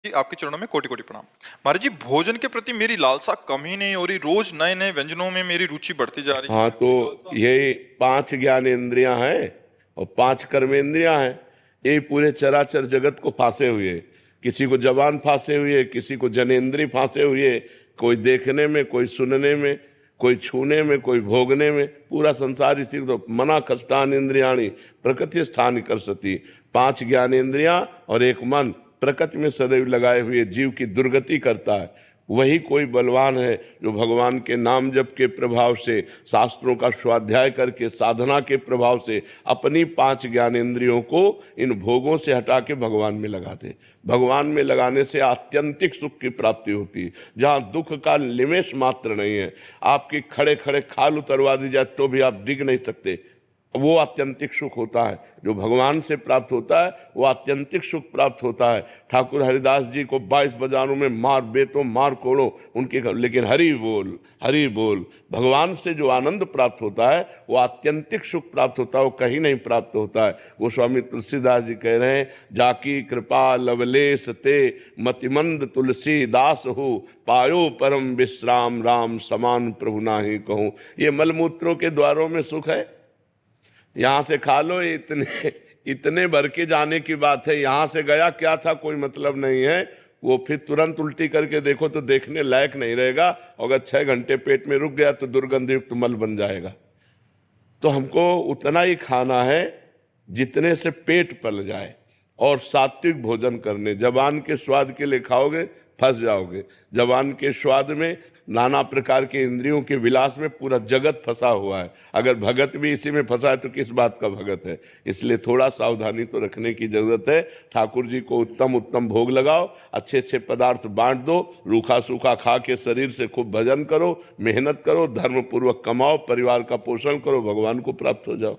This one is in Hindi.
जी, आपके चरणों में कोटि कोटि प्रणाम। महाराज जी, भोजन के प्रति मेरी लालसा कम ही नहीं हो रही, रोज नए नए व्यंजनों में मेरी रुचि बढ़ती जा रही हाँ, है। तो ये 5 ज्ञानेंद्रियां हैं और 5 कर्मेंद्रियां हैं। ये पूरे चराचर जगत को फांसे हुए हैं। किसी को जबान फांसे हुए, किसी को जनेंद्रिय फांसे हुए, कोई देखने में, कोई सुनने में, कोई छूने में, कोई भोगने में। पूरा संसार इसी तो मना कष्टान इंद्रियाणी प्रकृति स्थान कर सती। 5 ज्ञानेंद्रियां और एक मन प्रकृति में सदैव लगाए हुए जीव की दुर्गति करता है। वही कोई बलवान है जो भगवान के नाम जप के प्रभाव से, शास्त्रों का स्वाध्याय करके, साधना के प्रभाव से अपनी 5 ज्ञानेंद्रियों को इन भोगों से हटा के भगवान में लगा दे। भगवान में लगाने से आत्यंतिक सुख की प्राप्ति होती है, जहाँ दुख का निमेष मात्र नहीं है। आपकी खड़े खड़े खाल उतरवा दी जाए तो भी आप डिग नहीं सकते, वो आत्यंतिक सुख होता है। जो भगवान से प्राप्त होता है वो आत्यंतिक सुख प्राप्त होता है। ठाकुर हरिदास जी को 22 बाजारों में मार बेतो मार कोड़ो उनके, लेकिन हरि बोल हरि बोल। भगवान से जो आनंद प्राप्त होता है वो आत्यंतिक सुख प्राप्त होता है, वो कहीं नहीं प्राप्त होता है। वो स्वामी तुलसीदास जी कह रहे हैं, जाकी कृपा लवलेश ते मतिमंद तुलसी दास हो, पायो परम विश्राम राम समान प्रभु नाही कहूँ। ये मलमूत्रों के द्वारों में सुख है, यहाँ से खा लो, इतने भर के जाने की बात है। यहाँ से गया क्या था कोई मतलब नहीं है। वो फिर तुरंत उल्टी करके देखो तो देखने लायक नहीं रहेगा। अगर 6 घंटे पेट में रुक गया तो दुर्गंधयुक्त मल बन जाएगा। तो हमको उतना ही खाना है जितने से पेट पल जाए, और सात्विक भोजन करने। जबान के स्वाद के लिए खाओगे फंस जाओगे। जबान के स्वाद में, नाना प्रकार के इंद्रियों के विलास में पूरा जगत फंसा हुआ है। अगर भगत भी इसी में फंसा है तो किस बात का भगत है। इसलिए थोड़ा सावधानी तो रखने की जरूरत है। ठाकुर जी को उत्तम उत्तम भोग लगाओ, अच्छे अच्छे पदार्थ बांट दो, रूखा सूखा खा के शरीर से खूब भजन करो, मेहनत करो, धर्म पूर्वक कमाओ, परिवार का पोषण करो, भगवान को प्राप्त हो जाओ।